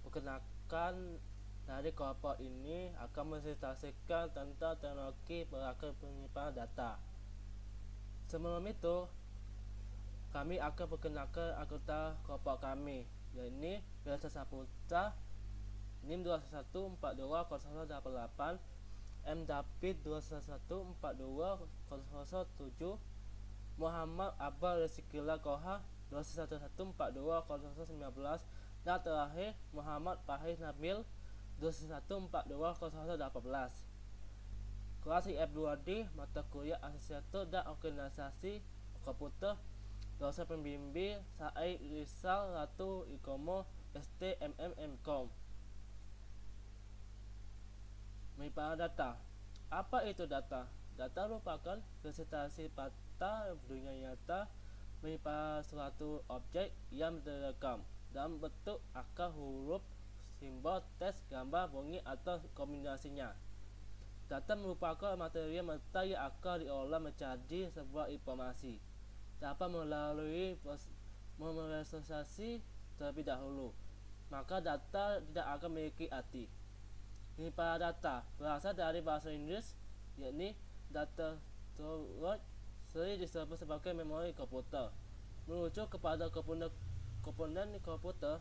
Perkenalkan, dari kelompok ini akan menceritakan tentang teknologi perangkat penyimpanan data. Sebelum itu, kami akan perkenalkan anggota kelompok kami, yaitu Biasa Saputra, NIM 211420088, M David 211420007, Muhammad Abel Resikila Koha 211420019, dan terakhir Muhammad Fahri Nabil 211420018. Kelas IF2D mata kuliah Asosiator dan Organisasi Komputer, dosen pembimbing Said Rizal Ratu Ikomo STMMM.com. Penyimpanan data. Apa itu data? Data merupakan representasi pada dunia nyata menyimpang suatu objek yang direkam dalam bentuk angka, huruf, simbol, teks, gambar, bunyi, atau kombinasinya. Data merupakan materi mentah yang akan diolah menjadi sebuah informasi. Dapat melalui memprosesi terlebih dahulu, maka data tidak akan memiliki arti. Penyimpanan data berasal dari bahasa Inggris, yakni data storage, sering disebut sebagai memori komputer, merujuk kepada komponen komputer,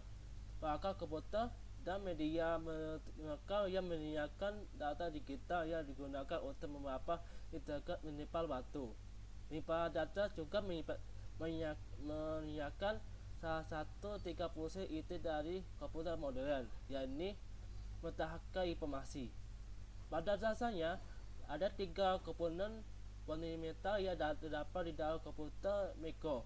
perangkat komputer, dan media merekam yang menyediakan data digital yang digunakan untuk memapar internet menyimpan waktu. Penyimpanan data juga menyediakan salah satu 3 fungsi inti dari komputer modern, yakni mentahankan informasi. Pada dasarnya, ada 3 komponen fundamental yang terdapat di dalam komputer mikro: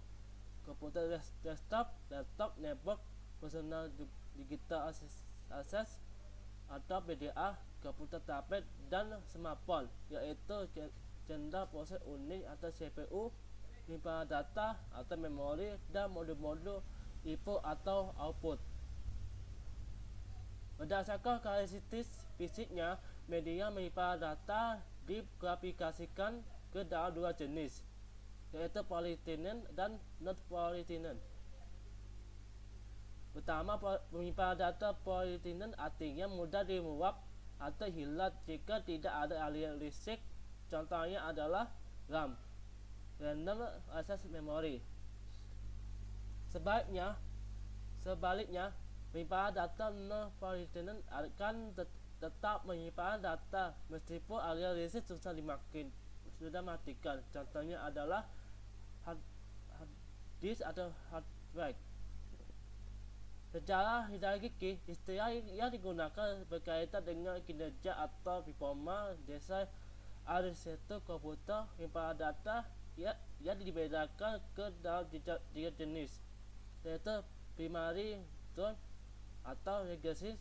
komputer desktop, laptop, network, personal digital access atau PDA, komputer tablet, dan smartphone, yaitu central proses unit atau CPU, penyimpanan data atau memori, dan modul-modul input atau output. Berdasarkan karakteristik fisiknya, media penyimpanan data diklasifikasikan ke dalam 2 jenis, yaitu polyethylene dan non-polyethylene. Pertama, penyimpanan data polyethylene artinya mudah dimuat atau hilang jika tidak ada aliran listrik. Contohnya adalah RAM, Random Access Memory. Sebaliknya, penyimpanan data non-polyethylene akan tetap menyimpan data meskipun aliran listrik sudah dimatikan. Contohnya adalah hard disk atau hard drive. Secara hierarki, istilah yang digunakan berkaitan dengan kinerja atau performa desain arsitektur komputer penyimpanan data yang dibedakan ke dalam 3 jenis, yaitu primary zone atau legacy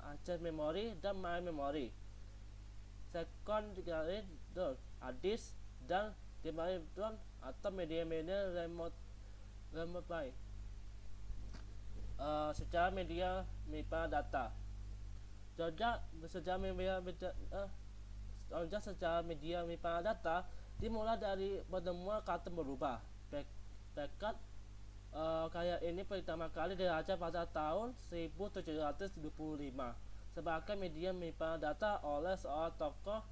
access memory dan main memory, secondary zone hard disk, dan primary zone atau media remote by. Secara media penyimpanan data, secara media penyimpanan data dimulai dari penemuan kata berubah. Backup kayak ini pertama kali dirancang pada tahun 1725 sebagai media penyimpanan data oleh seorang tokoh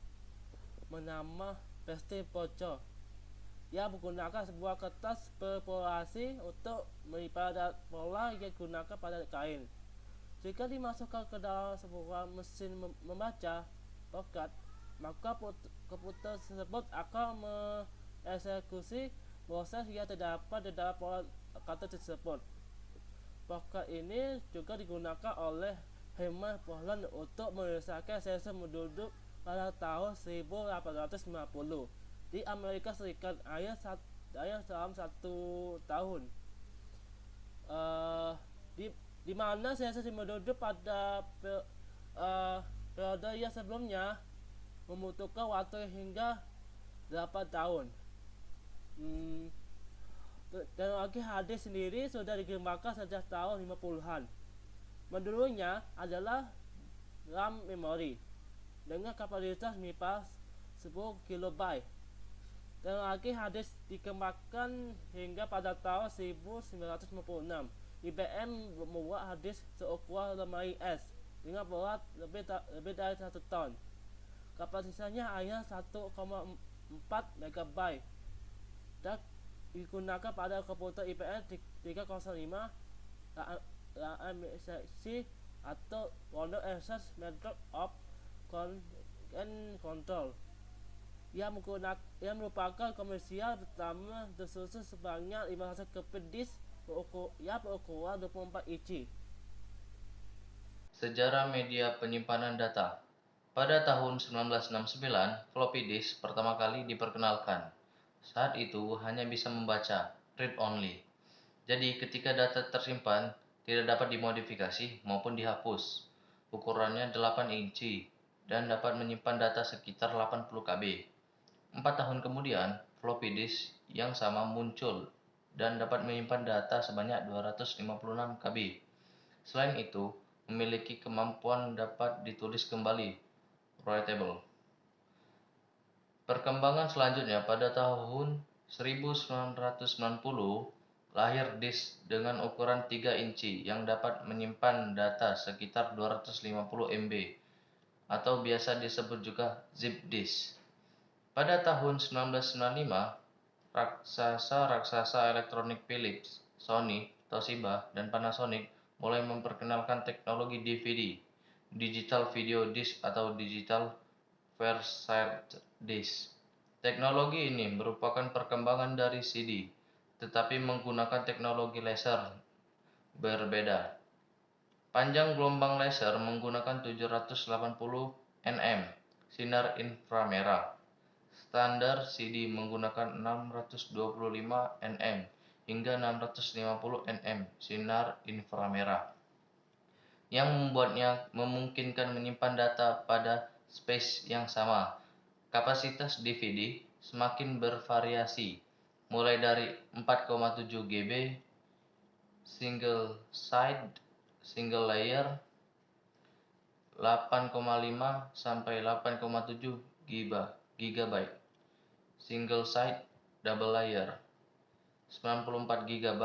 bernama Preston Pocho yang menggunakan sebuah kertas perforasi untuk menyimpan pola yang digunakan pada kain. Jika dimasukkan ke dalam sebuah mesin membaca pocket, maka komputer tersebut akan mengeksekusi proses yang terdapat di dalam pola kata tersebut. Pocket ini juga digunakan oleh Herman Poland untuk menyelesaikan sensor menduduk pada tahun 1850 di Amerika Serikat hanya dalam 1 tahun. Di mana sensor menduduk pada periode yang sebelumnya membutuhkan waktu hingga 8 tahun. Teknologi HD sendiri sudah dikembangkan sejak tahun 50-an. Menurutnya adalah RAM memory dengan kapasitas menyimpan 10 KB. Teknologi HD dikembangkan hingga pada tahun 1956 IBM membuat hard disk seukuran lemari es dengan berat lebih dari 1 ton. Kapasitasnya hanya 1,4 MB dan digunakan pada komputer IBM 305 AMC atau Windows Access Method of Control yang merupakan komersial pertama tersusun sebanyak 500 keping disk berukuran 24 inci. Sejarah media penyimpanan data. Pada tahun 1969, floppy disk pertama kali diperkenalkan. Saat itu hanya bisa membaca, read only. Jadi ketika data tersimpan, tidak dapat dimodifikasi maupun dihapus. Ukurannya 8 inci dan dapat menyimpan data sekitar 80 KB. 4 tahun kemudian, floppy disk yang sama muncul dan dapat menyimpan data sebanyak 256 KB. Selain itu, memiliki kemampuan dapat ditulis kembali, writable. Perkembangan selanjutnya pada tahun 1990, lahir disk dengan ukuran 3 inci yang dapat menyimpan data sekitar 250 MB atau biasa disebut juga zip disk. Pada tahun 1995, raksasa elektronik Philips, Sony, Toshiba, dan Panasonic mulai memperkenalkan teknologi DVD, Digital Video Disc atau Digital Versatile Disc. Teknologi ini merupakan perkembangan dari CD, tetapi menggunakan teknologi laser berbeda. Panjang gelombang laser menggunakan 780 nm sinar inframerah. Standar CD menggunakan 625 nm hingga 650 nm sinar inframerah, yang membuatnya memungkinkan menyimpan data pada space yang sama. Kapasitas DVD semakin bervariasi, mulai dari 4,7 GB single side single layer, 8,5 sampai 8,7 GB single side double layer, 94 GB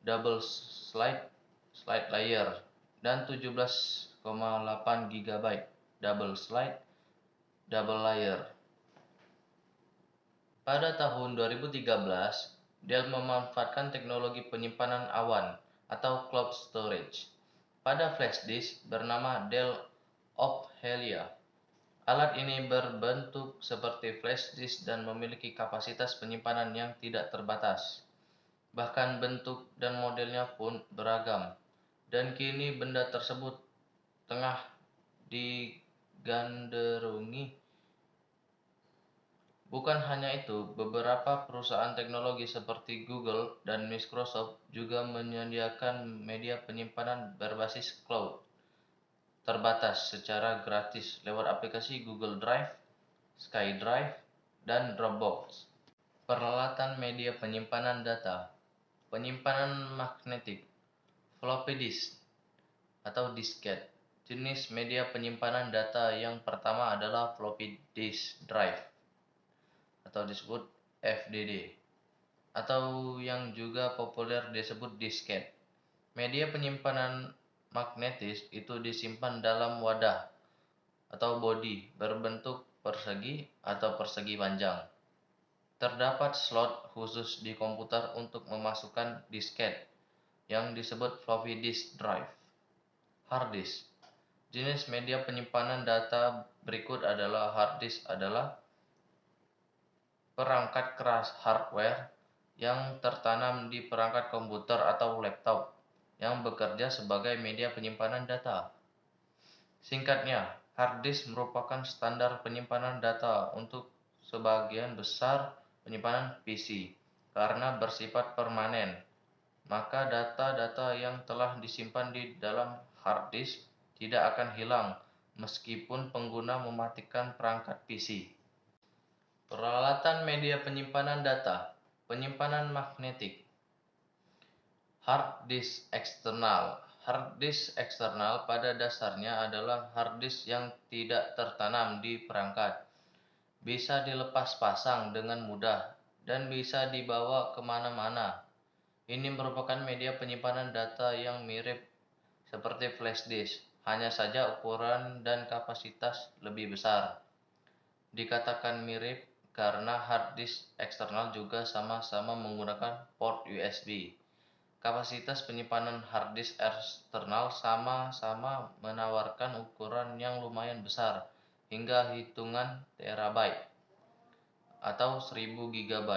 double slide layer, dan 17,8 GB double slide double layer. Pada tahun 2013, Dell memanfaatkan teknologi penyimpanan awan atau cloud storage pada flash disk bernama Dell Ophelia. Alat ini berbentuk seperti flash disk dan memiliki kapasitas penyimpanan yang tidak terbatas. Bahkan bentuk dan modelnya pun beragam. Dan kini benda tersebut tengah digandrungi. Bukan hanya itu, beberapa perusahaan teknologi seperti Google dan Microsoft juga menyediakan media penyimpanan berbasis cloud terbatas secara gratis lewat aplikasi Google Drive, SkyDrive, dan Dropbox. Peralatan media penyimpanan data. Penyimpanan magnetik, floppy disk atau disket. Jenis media penyimpanan data yang pertama adalah floppy disk drive atau disebut FDD, atau yang juga populer disebut disket. Media penyimpanan magnetis itu disimpan dalam wadah atau bodi berbentuk persegi atau persegi panjang. Terdapat slot khusus di komputer untuk memasukkan disket yang disebut floppy disk drive. Hard disk. Jenis media penyimpanan data berikut adalah hard disk adalah perangkat keras hardware yang tertanam di perangkat komputer atau laptop yang bekerja sebagai media penyimpanan data. Singkatnya, hard disk merupakan standar penyimpanan data untuk sebagian besar penyimpanan PC karena bersifat permanen. Maka data-data yang telah disimpan di dalam hard disk tidak akan hilang meskipun pengguna mematikan perangkat PC. Peralatan media penyimpanan data. Penyimpanan magnetik. Hard disk eksternal. Hard disk eksternal pada dasarnya adalah hard disk yang tidak tertanam di perangkat. Bisa dilepas pasang dengan mudah dan bisa dibawa kemana-mana. Ini merupakan media penyimpanan data yang mirip seperti flash disk, hanya saja ukuran dan kapasitas lebih besar. Dikatakan mirip karena hard disk eksternal juga sama-sama menggunakan port USB. Kapasitas penyimpanan hard disk eksternal sama-sama menawarkan ukuran yang lumayan besar, hingga hitungan terabyte atau 1000 GB.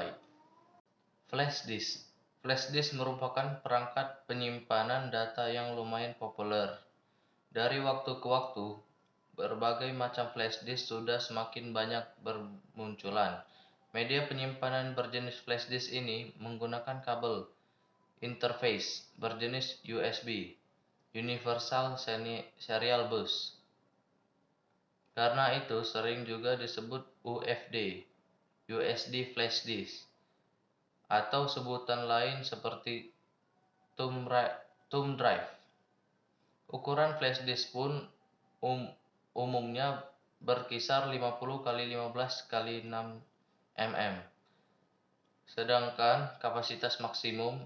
Flash disk. Flash disk merupakan perangkat penyimpanan data yang lumayan populer. Dari waktu ke waktu, berbagai macam flash disk sudah semakin banyak bermunculan. Media penyimpanan berjenis flash disk ini menggunakan kabel interface berjenis USB, Universal Serial Bus. Karena itu sering juga disebut UFD, USD flash disk, atau sebutan lain seperti thumb drive. Ukuran flash disk pun umumnya berkisar 50 x 15 x 6 mm. Sedangkan kapasitas maksimum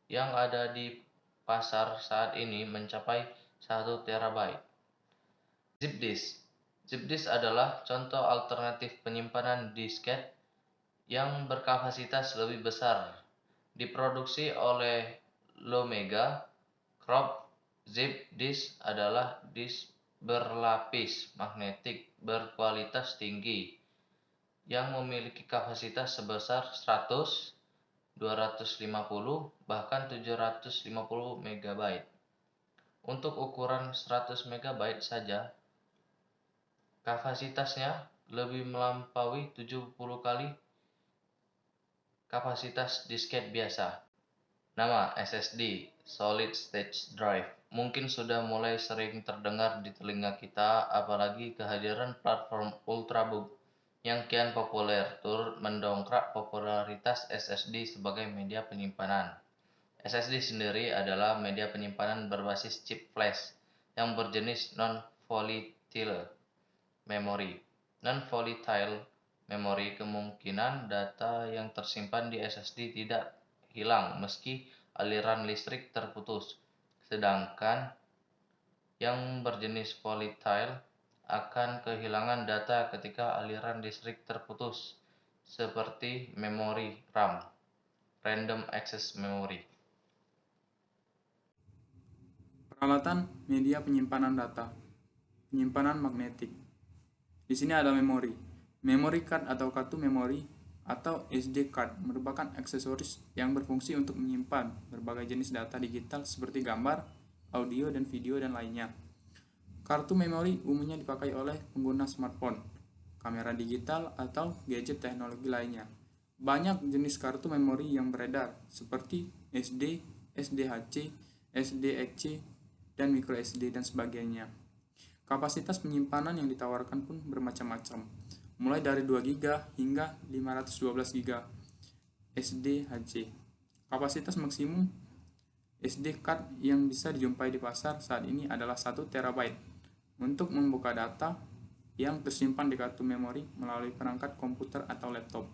yang ada di pasar saat ini mencapai 1 terabyte. Zip disk. Zip disk adalah contoh alternatif penyimpanan disket yang berkapasitas lebih besar. Diproduksi oleh Lomega. Crop zip disk adalah disk berlapis magnetik berkualitas tinggi yang memiliki kapasitas sebesar 100, 250, bahkan 750 MB. Untuk ukuran 100 MB saja, kapasitasnya lebih melampaui 70 kali kapasitas disket biasa. Nama SSD, Solid State Drive, mungkin sudah mulai sering terdengar di telinga kita, apalagi kehadiran platform Ultrabook yang kian populer turut mendongkrak popularitas SSD sebagai media penyimpanan. SSD sendiri adalah media penyimpanan berbasis chip flash yang berjenis non-volatile memory. Non-volatile memory kemungkinan data yang tersimpan di SSD tidak hilang meski aliran listrik terputus, sedangkan yang berjenis volatile akan kehilangan data ketika aliran listrik terputus, seperti memori RAM, Random Access Memory. Peralatan media penyimpanan data. Penyimpanan magnetik. Di sini ada memori. Memory card atau kartu memori atau SD card merupakan aksesoris yang berfungsi untuk menyimpan berbagai jenis data digital seperti gambar, audio, dan video, dan lainnya. Kartu memori umumnya dipakai oleh pengguna smartphone, kamera digital, atau gadget teknologi lainnya. Banyak jenis kartu memori yang beredar, seperti SD, SDHC, SDXC, dan microSD, dan sebagainya. Kapasitas penyimpanan yang ditawarkan pun bermacam-macam, mulai dari 2 GB hingga 512 GB SDHC. Kapasitas maksimum SD card yang bisa dijumpai di pasar saat ini adalah 1 TB untuk membuka data yang tersimpan di kartu memori melalui perangkat komputer atau laptop.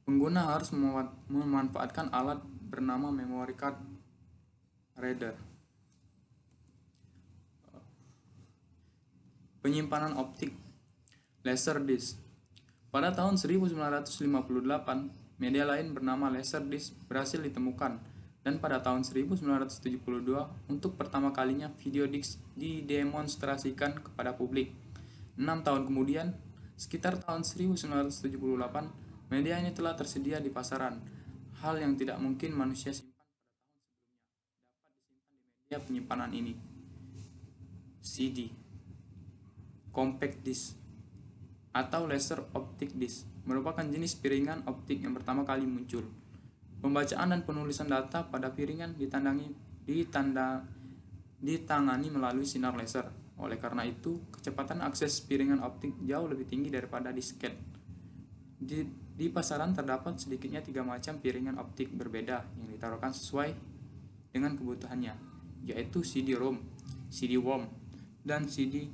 Pengguna harus memanfaatkan alat bernama memory card reader. Penyimpanan optik Laserdisc. Pada tahun 1958, media lain bernama Laserdisc berhasil ditemukan, dan pada tahun 1972 untuk pertama kalinya video disc didemonstrasikan kepada publik. 6 tahun kemudian, sekitar tahun 1978, media ini telah tersedia di pasaran, hal yang tidak mungkin manusia simpan pada tahun sebelumnya dapat disimpan di media penyimpanan ini. CD, compact disc, atau laser optic disc merupakan jenis piringan optik yang pertama kali muncul. Pembacaan dan penulisan data pada piringan ditangani melalui sinar laser. Oleh karena itu, kecepatan akses piringan optik jauh lebih tinggi daripada disket. Di pasaran terdapat sedikitnya 3 macam piringan optik berbeda yang ditaruhkan sesuai dengan kebutuhannya, yaitu CD-ROM, CD-WOM, dan CD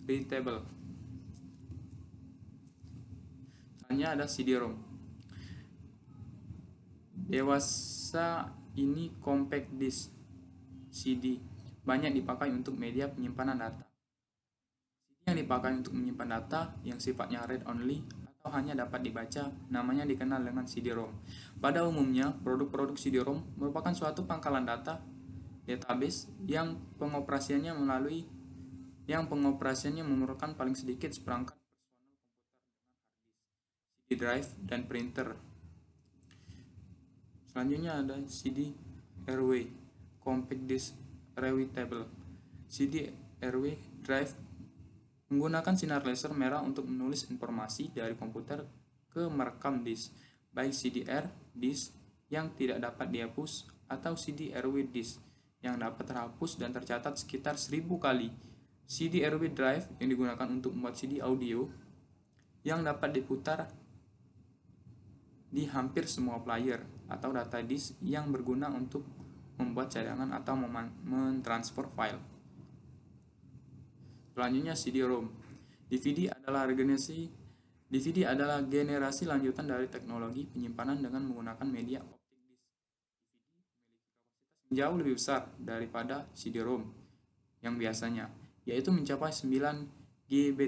readable. Hanya ada CD-ROM. Dewasa ini compact disk CD banyak dipakai untuk media penyimpanan data. CD yang dipakai untuk menyimpan data yang sifatnya read only atau hanya dapat dibaca namanya dikenal dengan CD-ROM. Pada umumnya, produk-produk CD-ROM merupakan suatu pangkalan data database yang pengoperasiannya memerlukan paling sedikit seperangkat personal komputer dengan hard disk, CD drive, dan printer. Selanjutnya ada CD-RW, Compact Disk Rewritable. CD-RW drive menggunakan sinar laser merah untuk menulis informasi dari komputer ke merekam disk, baik CDR disk yang tidak dapat dihapus atau CD-RW disk yang dapat terhapus dan tercatat sekitar 1000 kali. CD-RW drive yang digunakan untuk membuat CD audio yang dapat diputar di hampir semua player atau data disk yang berguna untuk membuat cadangan atau mentransfer file. Selanjutnya CD-ROM. DVD adalah generasi lanjutan dari teknologi penyimpanan dengan menggunakan media optik disk. DVD memiliki kapasitas yang jauh lebih besar daripada CD-ROM yang biasanya, yaitu mencapai 9 GB.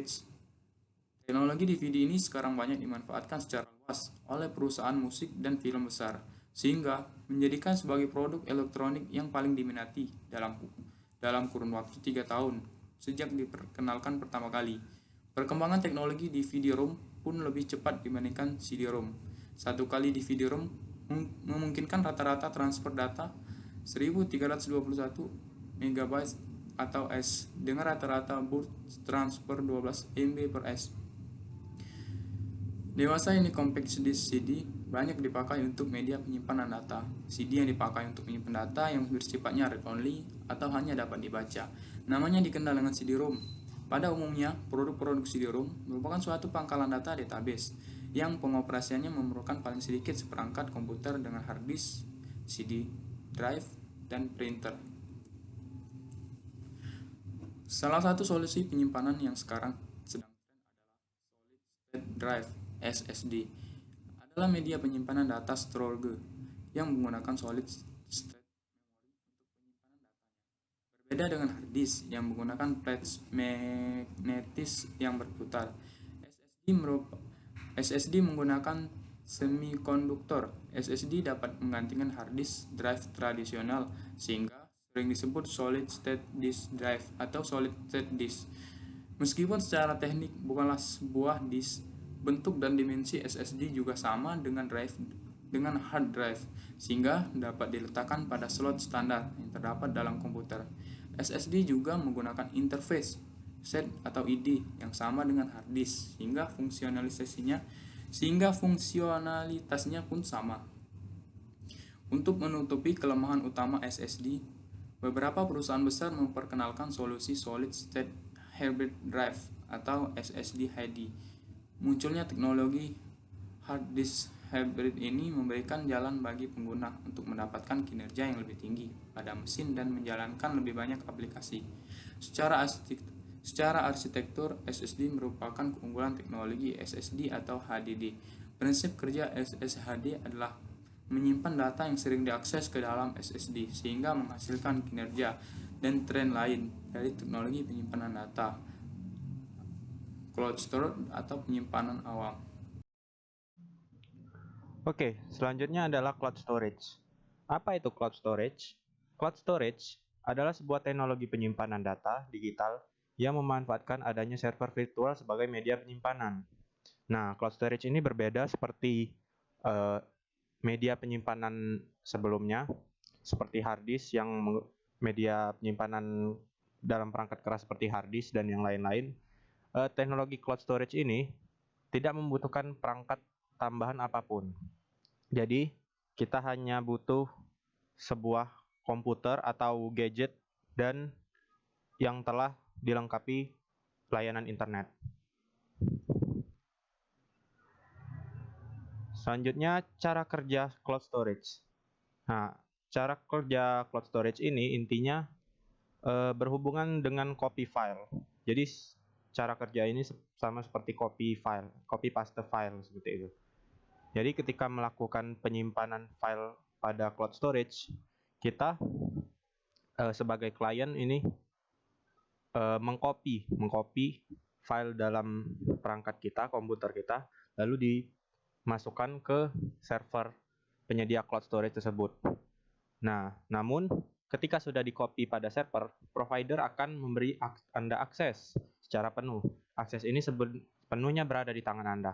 Teknologi DVD ini sekarang banyak dimanfaatkan secara luas oleh perusahaan musik dan film besar, sehingga menjadikan sebagai produk elektronik yang paling diminati dalam kurun waktu 3 tahun sejak diperkenalkan pertama kali. Perkembangan teknologi DVD-ROM pun lebih cepat dibandingkan CD-ROM. Satu kali DVD-ROM memungkinkan rata-rata transfer data 1321 MB atau S dengan rata-rata burst transfer 12 MB per S. Dewasa ini compact disk CD banyak dipakai untuk media penyimpanan data. CD yang dipakai untuk menyimpan data yang bersifatnya read only atau hanya dapat dibaca namanya dikenal dengan CD-ROM. Pada umumnya, produk-produk CD-ROM merupakan suatu pangkalan data database yang pengoperasiannya memerlukan paling sedikit seperangkat komputer dengan hard disk, CD drive, dan printer. Salah satu solusi penyimpanan yang sekarang sedang tren adalah Solid State Drive (SSD). Adalah media penyimpanan data storage yang menggunakan solid state memory untuk penyimpanan datanya. Berbeda dengan hard disk yang menggunakan plates magnetis yang berputar, SSD menggunakan semikonduktor. SSD dapat menggantikan hard disk drive tradisional sehingga sering disebut solid state disk drive atau solid state disk. Meskipun secara teknik bukanlah sebuah disk, bentuk dan dimensi SSD juga sama dengan hard drive, sehingga dapat diletakkan pada slot standar yang terdapat dalam komputer. SSD juga menggunakan interface SATA atau ID yang sama dengan hard disk, sehingga fungsionalitasnya pun sama. Untuk menutupi kelemahan utama SSD, beberapa perusahaan besar memperkenalkan solusi Solid State Hybrid Drive atau SSD HD. Munculnya teknologi hard disk hybrid ini memberikan jalan bagi pengguna untuk mendapatkan kinerja yang lebih tinggi pada mesin dan menjalankan lebih banyak aplikasi. Secara arsitektur, SSD merupakan keunggulan teknologi SSD atau HDD. Prinsip kerja SSD adalah menyimpan data yang sering diakses ke dalam SSD sehingga menghasilkan kinerja dan tren lain dari teknologi penyimpanan data, cloud storage atau penyimpanan awam. Oke, selanjutnya adalah cloud storage. Apa itu cloud storage? Cloud storage adalah sebuah teknologi penyimpanan data digital yang memanfaatkan adanya server virtual sebagai media penyimpanan. Nah, cloud storage ini berbeda seperti media penyimpanan sebelumnya, seperti hard disk yang media penyimpanan dalam perangkat keras seperti hard disk dan yang lain-lain. Teknologi cloud storage ini tidak membutuhkan perangkat tambahan apapun. Jadi, kita hanya butuh sebuah komputer atau gadget dan yang telah dilengkapi layanan internet. Selanjutnya, cara kerja cloud storage. Nah, cara kerja cloud storage ini intinya berhubungan dengan copy file. Jadi, cara kerja ini sama seperti copy paste file seperti itu. Jadi ketika melakukan penyimpanan file pada cloud storage, kita sebagai klien ini mengcopy file dalam perangkat kita, komputer kita, lalu dimasukkan ke server penyedia cloud storage tersebut. Nah, namun ketika sudah di-copy pada server, provider akan memberi Anda akses secara penuh. Akses ini sepenuhnya berada di tangan Anda.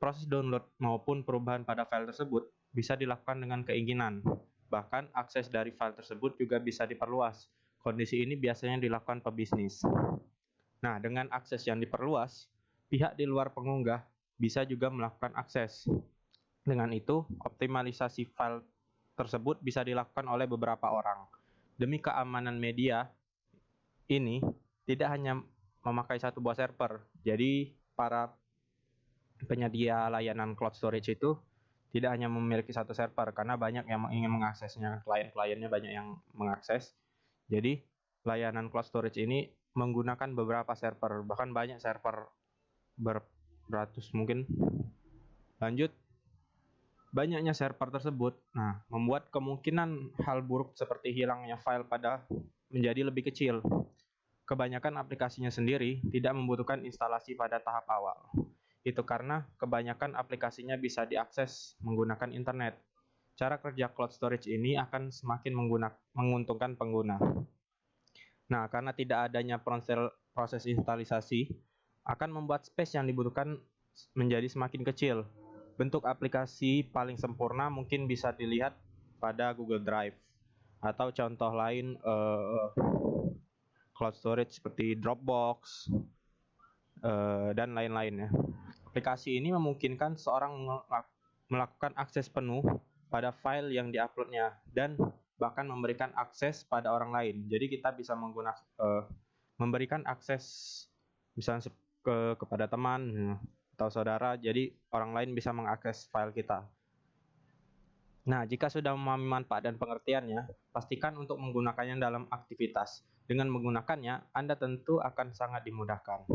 Proses download maupun perubahan pada file tersebut bisa dilakukan dengan keinginan. Bahkan akses dari file tersebut juga bisa diperluas. Kondisi ini biasanya dilakukan pebisnis. Nah, dengan akses yang diperluas, pihak di luar pengunggah bisa juga melakukan akses. Dengan itu, optimalisasi file tersebut bisa dilakukan oleh beberapa orang. Demi keamanan media ini tidak hanya memakai satu buah server. Jadi, para penyedia layanan cloud storage itu tidak hanya memiliki satu server, karena banyak yang ingin mengaksesnya, klien-kliennya banyak yang mengakses. Jadi, layanan cloud storage ini menggunakan beberapa server, bahkan banyak server beratus mungkin. Lanjut, banyaknya server tersebut, membuat kemungkinan hal buruk seperti hilangnya file menjadi lebih kecil. Kebanyakan aplikasinya sendiri tidak membutuhkan instalasi pada tahap awal. Itu karena kebanyakan aplikasinya bisa diakses menggunakan internet. Cara kerja cloud storage ini akan semakin menguntungkan pengguna. Nah, karena tidak adanya proses instalisasi, akan membuat space yang dibutuhkan menjadi semakin kecil. Bentuk aplikasi paling sempurna mungkin bisa dilihat pada Google Drive. Atau contoh lain, cloud storage seperti Dropbox, dan lain-lain ya. Aplikasi ini memungkinkan seorang melakukan akses penuh pada file yang diuploadnya dan bahkan memberikan akses pada orang lain. Jadi kita bisa memberikan akses misalnya kepada teman atau saudara, jadi orang lain bisa mengakses file kita. Nah, jika sudah memahami manfaat dan pengertiannya, pastikan untuk menggunakannya dalam aktivitas. Dengan menggunakannya, Anda tentu akan sangat dimudahkan.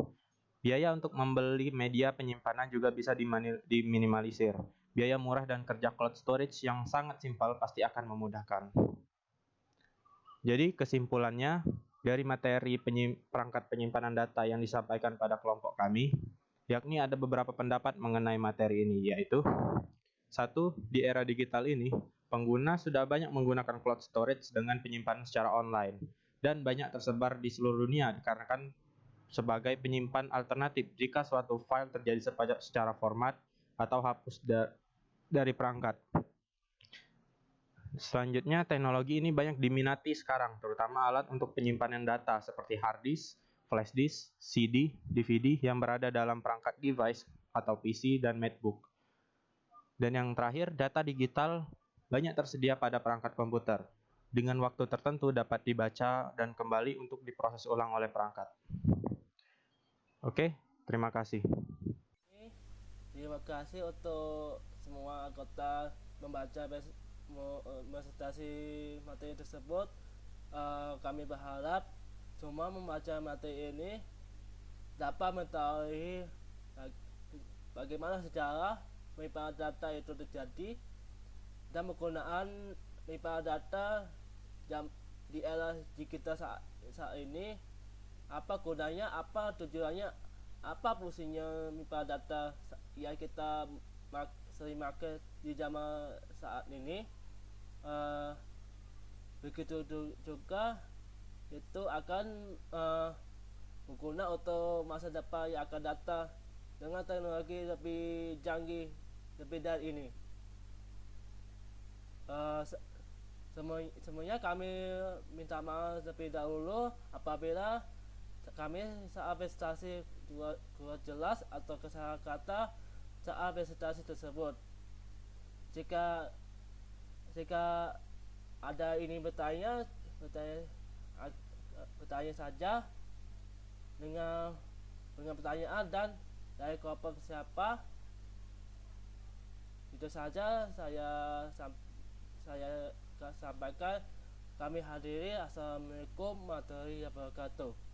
Biaya untuk membeli media penyimpanan juga bisa diminimalisir. Biaya murah dan kerja cloud storage yang sangat simpel pasti akan memudahkan. Jadi kesimpulannya, dari materi perangkat penyimpanan data yang disampaikan pada kelompok kami, yakni ada beberapa pendapat mengenai materi ini, yaitu 1. Di era digital ini, pengguna sudah banyak menggunakan cloud storage dengan penyimpanan secara online dan banyak tersebar di seluruh dunia dikarenakan sebagai penyimpan alternatif jika suatu file terjadi secara format atau hapus dari perangkat. Selanjutnya, teknologi ini banyak diminati sekarang, terutama alat untuk penyimpanan data seperti hard disk, flash disk, CD, DVD yang berada dalam perangkat device atau PC dan MacBook. Dan yang terakhir, data digital banyak tersedia pada perangkat komputer. Dengan waktu tertentu dapat dibaca dan kembali untuk diproses ulang oleh perangkat. Oke, terima kasih. Terima kasih untuk semua anggota membaca presentasi materi tersebut. Kami berharap semua membaca materi ini dapat mengetahui bagaimana sejarah penyimpanan data itu terjadi dan penggunaan penyimpanan data di era digital saat ini. Apa gunanya, apa tujuannya, apa fungsinya penyimpanan data yang kita sering pakai di zaman saat ini. Begitu juga itu akan berguna untuk masa depan yang akan datang dengan teknologi lebih canggih lebih dari ini. Semuanya kami minta maaf terlebih dahulu apabila kami saat presentasi kurang jelas atau kesalahan kata saat presentasi tersebut. Jika ada ini bertanya saja dengan pertanyaan dan dari kelompok siapa. Itu saja saya sampaikan. Kami hadiri. Assalamualaikum warahmatullahi wabarakatuh.